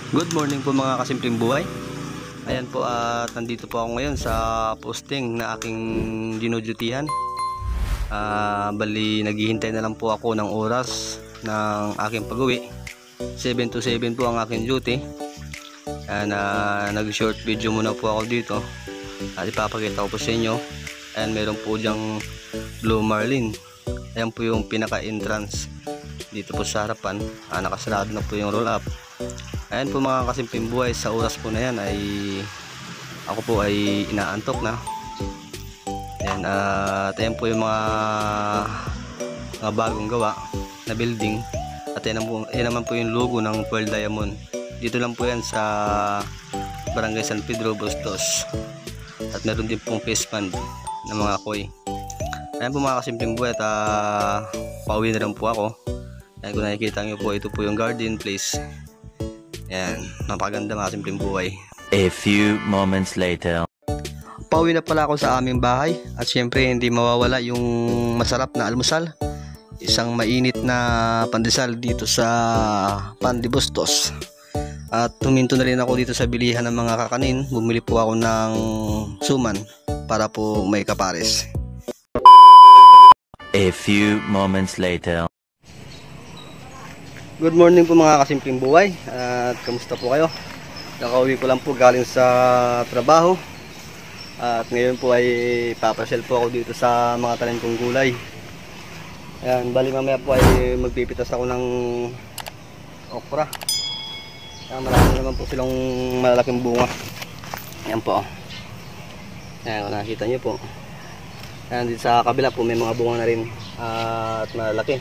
Good morning po mga kasimpleng buhay. Ayan po at nandito po ako ngayon sa posting na aking dinudutihan. Bali naghihintay na lang po ako ng oras ng aking pag-uwi. 7 to 7 po ang aking duty. Nag-short video muna po ako dito at ipapakita ko po sa inyo. Ayan, meron po dyang Blue Marlin. Ayan po yung pinaka-entrance dito po sa harapan. Nakasarado na po yung roll up. Ayan po mga kasimpleng buhay, sa oras po na yan ay ako po ay inaantok na. Ayan, at ayan po yung mga bagong gawa na building. At yan naman po yung logo ng Pearl Diamond. Dito lang po yan sa Barangay San Pedro, Bustos. At meron din pong face band ng mga koi. Ayan po mga kasimpleng buhay at pauwi na lang po ako. Ayan, kung nakikita nyo po, ito po yung garden place. Ayan, napakaganda mga simpleng buhay. A few moments later. Pauwi na pala ako sa aming bahay. At syempre hindi mawawala yung masarap na almusal. Isang mainit na pandesal dito sa Pandi Bustos. At tuminto na rin ako dito sa bilihan ng mga kakanin. Bumili po ako ng suman para po may kapares. A few moments later. Good morning po mga kasimpleng buhay. At kamusta po kayo? Nakauwi ko lang po galing sa trabaho. At ngayon po ay papasyal po ako dito sa mga tanim kong gulay. Ayan, bali mamaya po ay magpipitas ako ng okra. Ayan, marami naman po silang malalaking bunga. Ayan po. Ayan, kung nakikita nyo po. Ayan, dito sa kabila po may mga bunga na rin at malalaki.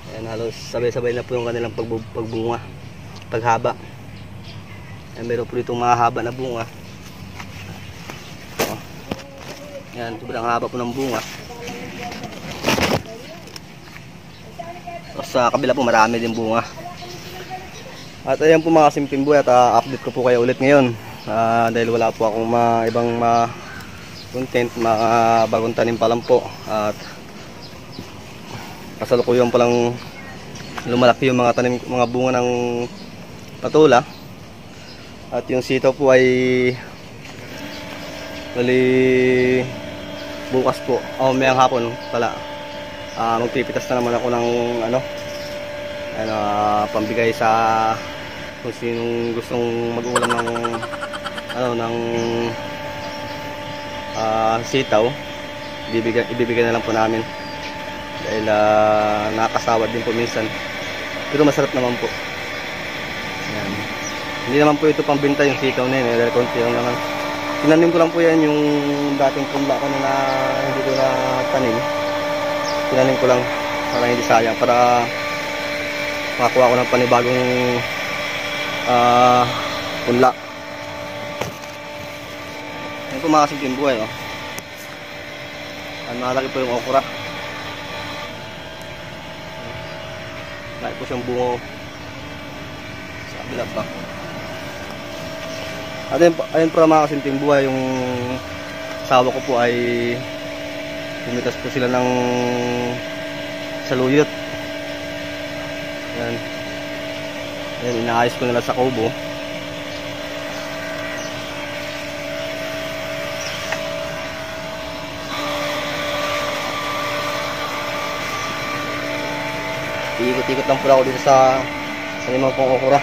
Ayan, halos sabay-sabay na po yung kanilang pagbunga, paghaba. Ayan, meron po ditong mahaba na bunga. Ayan, sobrang haba po ng bunga. So, sa kabila po marami din bunga. At ayan po mga simpleng buhay at update ko po kayo ulit ngayon. Dahil wala po akong ibang content, mga bagong tanim pa lang po. At kasalukuyan pa lang lumalaki yung mga tanim, mga bunga ng patula. At yung sitaw po ay bali bukas po, mayang hapon pala, magpipitas na naman ako ng pambigay sa kung sinong gustong mag-ulam ng sitaw. Ibibigay na lang po namin dahil nakakasawad din po minsan, pero masarap naman po. Ayan. Hindi naman po ito pambinta yung sitaw na yun, dahil konti lang naman. Tinanim ko lang po yan yung dating punla ko na hindi ko na tanim. Tinanim ko lang para hindi sayang, para makakuha ko ng panibagong punla. Ayan po mga simpleng buhay. Malaki po yung okra. Laki po siyang bungo sa kabila pa. At ayun po mga kasimpleng buhay, yung asawa ko po ay pumitas po sila ng saluyot. Ayan. Ayan, inaayos ko nila sa kubo. Ikot-ikot lang po ako dito sa limang pong okra.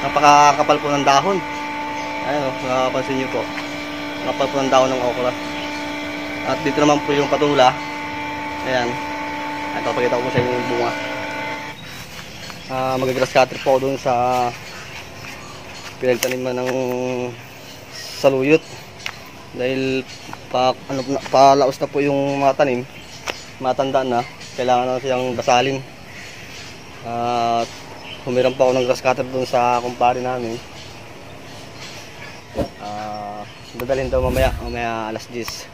Napakakapal po ng dahon. Ayun, napapansin nyo po. Nakapal po ng dahon ng okra. At dito naman po yung patula. Ayan. Ito, pakita ko po sa inyo yung bunga. Mag-grass cutter po ako dun sa pinagtaniman ng saluyot. Dahil palaos na po yung mga tanim. Matanda na. Kailangan na siyang basalin. At humiram pa ako ng grass cutter dun sa kumpare namin. Dadalhin daw mamaya alas 10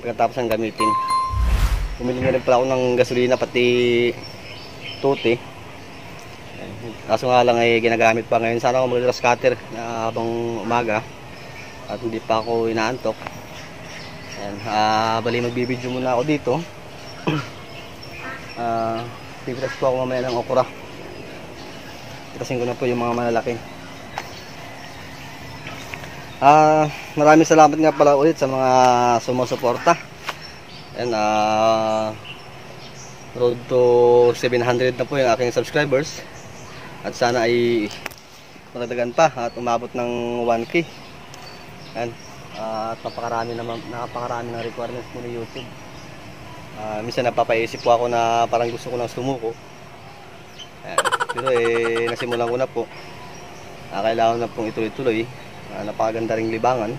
pagkatapos ang gamitin. Bumili na rin pala ako ng gasolina pati tuti. Kaso nga lang ay ginagamit pa ngayon. Sana ako mag-grass cutter na habang umaga at hindi pa ako inaantok. Ayan, bali magbibideo muna ako dito. Pipitas po ako mamaya ng okra. Pitasin ko na po yung mga malalaki. Maraming salamat nga pala ulit sa mga sumusuporta. Ayan, road to 700 na po yung aking subscribers. At sana ay matagdagan pa at umabot ng 1K. Ayan, at napakarami ng requirements mo ni YouTube. Minsan napapaisip po ako na parang gusto ko lang sumuko. Ayan, pero nasimulan ko na po. Kailangan na pong ituloy-tuloy. Napakaganda ring libangan.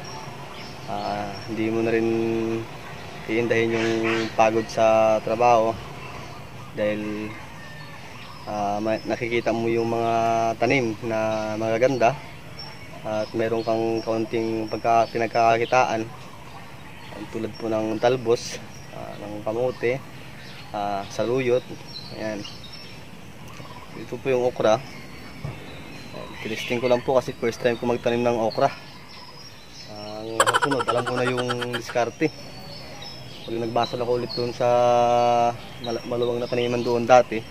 Hindi mo na rin iindahin yung pagod sa trabaho dahil nakikita mo yung mga tanim na magaganda at meron kang kaunting pinagkakakitaan tulad po ng talbos, ng kamote, saluyot. Ayan. Ito po yung okra. Tinisting ko lang po kasi first time ko magtanim ng okra. Ang sunod, alam ko na yung diskarte. Pag nagbasa ako ulit doon sa maluwang na taniman doon dati,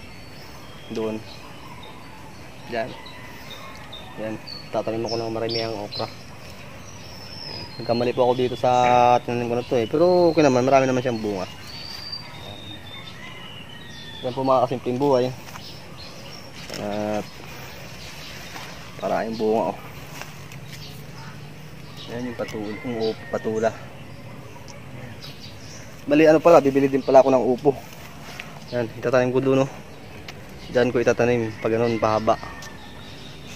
doon, yan, tatanim ako ng marami ang okra. Nagkamali po ako dito sa tinanim ko na to pero okay naman, marami naman siyang bunga. Yan po mga kasimpleng buhay. At maraming bunga yan yung patula. Bali pala, bibili din pala ako ng upo. Yan, itatanim ko doon Diyan ko itatanim pag ganun pahaba.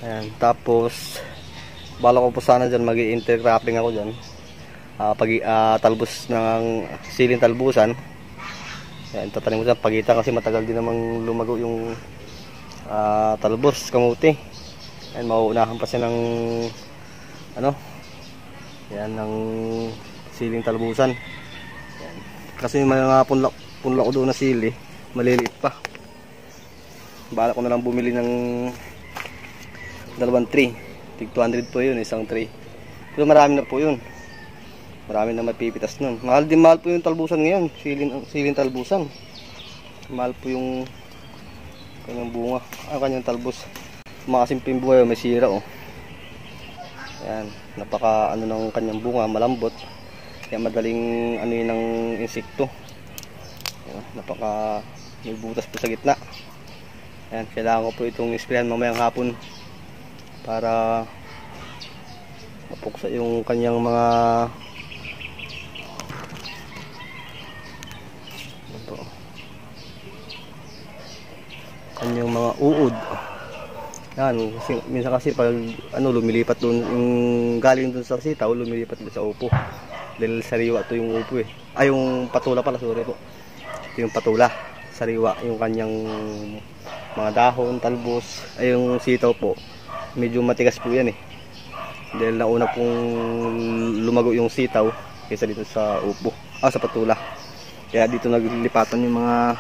Ayan, tapos bala ko po sana dyan mag-intercropping ako dyan. Talbos ng siling talbusan. Ayan, tatanim ko dyan pagitan kasi matagal din namang lumago yung talbos, kamuti. Ayan, mauunahan pa siya ng yan, ng siling talbusan. Ayan. Kasi yung mga punla ko doon na sili, maliliit pa. Bala ko na lang bumili ng 2 tray. Tig 200 po yun, isang tray. Pero marami na po yun. Marami na mapipitas nun. Mahal po yung talbusan ngayon. Siling talbusan. Mahal po yung kanyang bunga. Kanyang talbos. Mga simpleng buhay, may sira Ayan, napaka ng kanyang bunga, malambot. Kaya madaling yun ng insekto. Ayan, napaka may butas po sa gitna. Ayan, kailangan ko po itong isprayan mamayang hapon para mapuksa yung kanyang mga uod. Yan, minsan kasi pag lumilipat doon yung galing doon sa sitaw, lumilipat doon sa upo. Dahil sariwa to yung upo Ay, yung patula pala, sorry po. Yung patula, sariwa yung kanyang mga dahon, talbos. Ay, yung sitaw po, medyo matigas po yan Dahil nauna pong lumago yung sitaw kaysa dito sa upo, sa patula. Kaya dito naglilipatan yung mga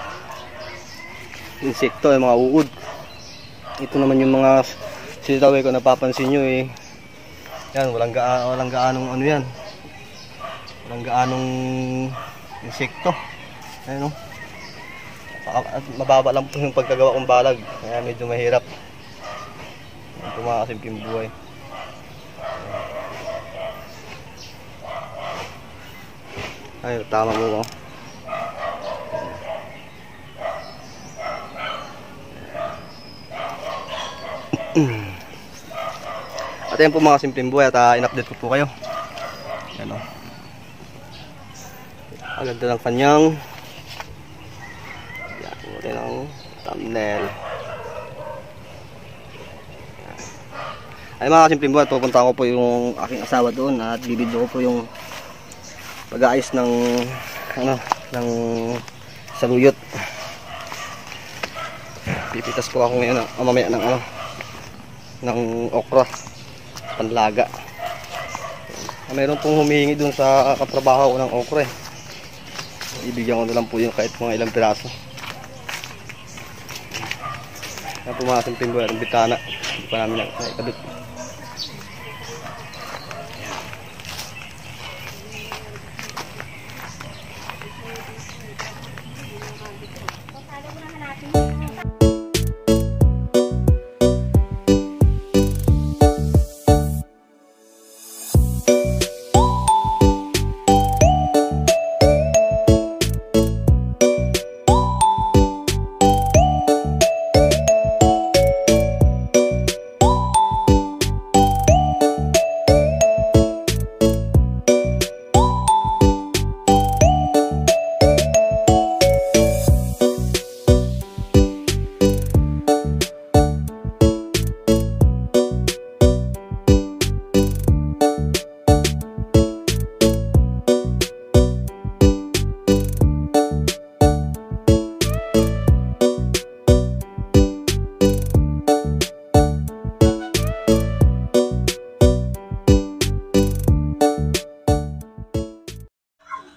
insekto, yung mga uod. Ito naman yung mga sitaw kung napapansin nyo yan, walang gaanong yan. Walang gaanong insekto. Ayun At mababa lang po yung pagkagawa kong balag. Kaya medyo mahirap. Ito mga kasimpleng buhay. Ay, tama mo At yan po mga simpleng buhay at in-update ko po kayo. Yan ang ganda ng kanyang yan ang thumbnail. Ay mga simpleng buhay, pupunta ko po yung aking asawa doon at bibidyo ko po yung pag-aayos ng ng saluyot. Pipitas po ako ngayon mamaya ng okra panlaga. Mayroon pong humihingi dun sa katrabaho ko ng okra ibigyan ko na lang po yun kahit mga ilang piraso. Yan po mga kasimpleng buhay, ang bitana. Hindi pa namin naikabit.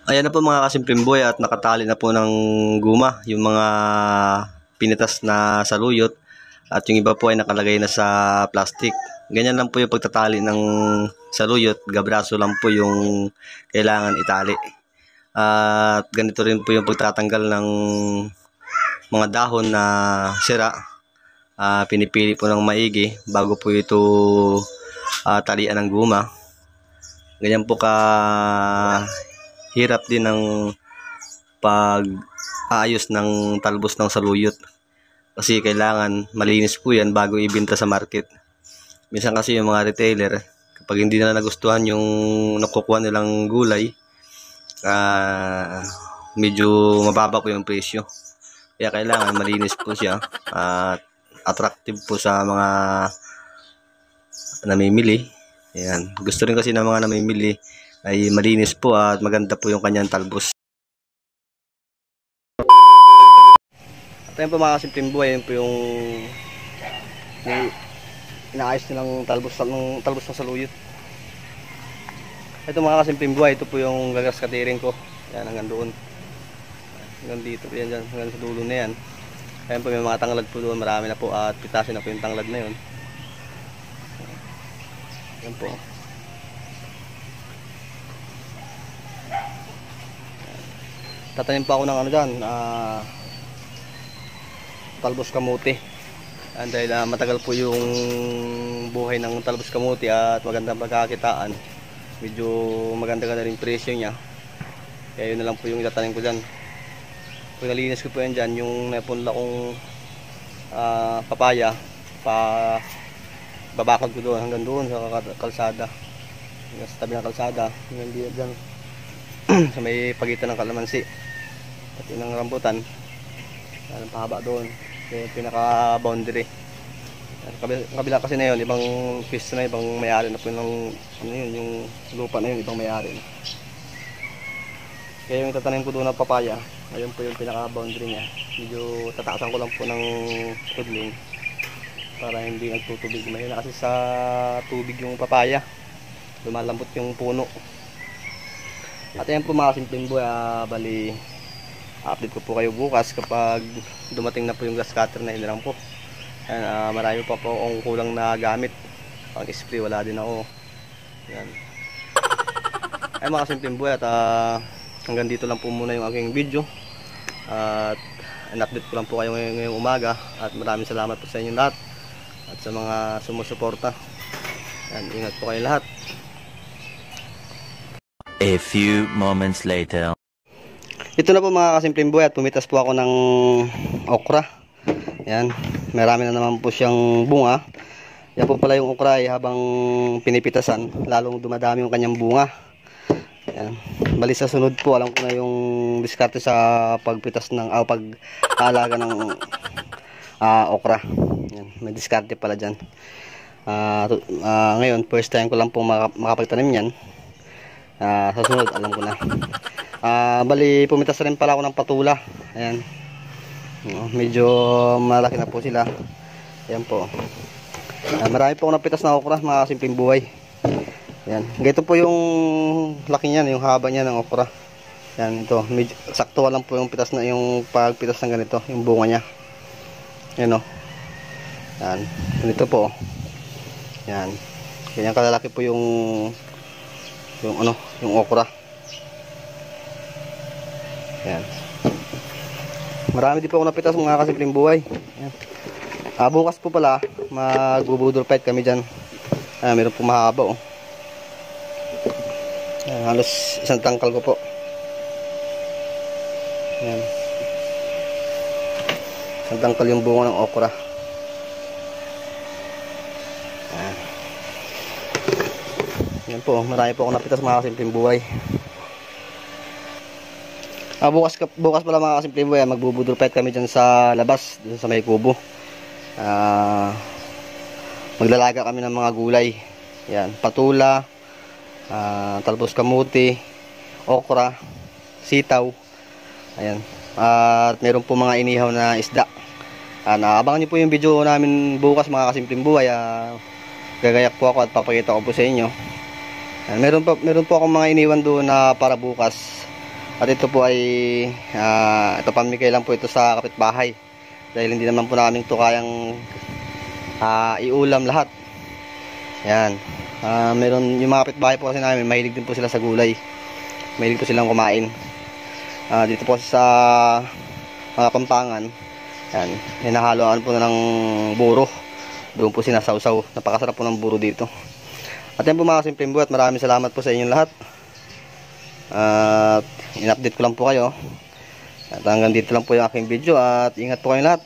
Ayan na po mga kasimpleng buhay at nakatali na po ng guma yung mga pinitas na saluyot at yung iba po ay nakalagay na sa plastic. Ganyan lang po yung pagtatali ng saluyot, gabraso lang po yung kailangan itali. At ganito rin po yung pagtatanggal ng mga dahon na sira. Pinipili po ng maigi bago po ito talian ng guma. Ganyan po ka hirap din ng pag-aayos ng talbos ng saluyot kasi kailangan malinis po yan bago ibenta sa market. Minsan kasi yung mga retailer, kapag hindi nila nagustuhan yung nakukuha nilang gulay, medyo mababa po yung presyo. Kaya kailangan malinis po siya at attractive po sa mga namimili. Ayan. Gusto rin kasi ng mga namimili ay malinis po at maganda po yung kanyang talbos. At ayun po mga kasimpleng buhay, yun po yung inaayos nilang talbos ng saluyot. Ito mga kasimpleng buhay, ito po yung gagas katiring ko. Yan, hanggang doon. Hanggang dito, yan dyan, hanggang sa dulo na yan. Ayun po may mga tanglad po doon, marami na po at pitasin na po yung tanglad na yun. Yan po. Tatanim pa ako ng ano dyan, talbos kamuti. Dahil matagal po yung buhay ng talbos kamuti at magandang pagkakitaan. Medyo maganda rin presyo niya. Kaya yun na lang po yung itatanim ko dyan. Pag nalinis ko po yan dyan, yung napunla kong papaya, babakad ko doon hanggang doon sa kalsada. Hanggang sa tabi ng kalsada, hanggang dyan. Sa may pagitan ng kalamansi pati ng rambutan, yan ang pahaba doon, yung pinaka boundary. Kabila kasi na yun, ibang piece na, ibang may-ari na po ng ano yun, yung lupa na yun, ibang may-ari na. Kaya yung tatanim ko doon ng papaya, ayun po yung pinaka boundary niya. Medyo tataasan ko lang po ng tudling para hindi nagtutubig. Mahina kasi sa tubig yung papaya, lumalambot yung puno. At ayan po mga simpleng buhay, bali update ko po kayo bukas kapag dumating na po yung grass cutter na hinirang po. Ayan, marami pa po akong kulang na gamit. Pang spray wala din ako. Ayan. Ayan mga simpleng buhay, at hanggang dito lang po muna yung aking video. At in-update ko lang po kayo ngayong umaga. At maraming salamat po sa inyo lahat at sa mga sumusuporta. Ayan, ingat po kayo lahat. A few moments later. Ito na po mga kasimpleng buhay at pumitas po ako ng okra. Yan, marami na naman po siyang bunga. Yan po pala yung okra ay habang pinipitasan, lalong dumadami yung kanyang bunga. Yan. Bali sa sunod po, alam ko na yung diskarte sa pagpitas ng pag-aalaga ng okra. Yan, may diskarte pala dyan. Ngayon, first time ko lang po makapagtanim yan. Sa sunod, alam ko na. Bali, pumitas rin pala ako ng patula. Ayan. Medyo malaki na po sila. Ayan po. Marami po ako napitas na okra, mga simpleng buhay. Ayan. Ganito po yung laki niyan, yung haba niya ng okra. Ayan, ito. Medyo, sakto lang po yung pitas na, yung pagpitas ng ganito, yung bunga niya. Ayan o. Yan. Ganito po. Yan. Ganyan kalalaki po yung yung okra. Yan. Marami din po ako napitas mga kasimpleng buhay. Yan. Bukas po pala magbubudol fight kami dyan. Meron po mahaba oh. Yan, halos isang tangkal ko po. Yan. Isang tangkal yung bunga ng okra. Yan. Yan po, marami po ako napitas mga kasimpleng buhay. Bukas pala mga kasimpleng buhay, magbubudol fight kami dyan sa labas, dun sa may kubo. Maglalaga kami ng mga gulay. Yan, patula, talbos kamuti, okra, sitaw. Ayan. At meron po mga inihaw na isda. Abangan niyo po yung video namin bukas mga kasimpleng buhay. Gagayak po ako at papakita ko po sa inyo. Meron po akong mga iniwan doon na para bukas. At ito po ay ito pamigay lang po ito sa kapitbahay. Dahil hindi naman po namin ito kayang iulam lahat. Ayan. Meron yung mga kapitbahay po kasi namin, mahilig din po sila sa gulay. Mahilig po silang kumain. Dito po sa mga Pampangan, yan, hinahaloan po na ng buro. Doon po sinasawsaw. Napakasarap po ng buro dito. At yan po mga kasimpleng buhay, at maraming salamat po sa inyong lahat. At in-update ko lang po kayo. At hanggang dito lang po yung aking video, at ingat po kayong lahat.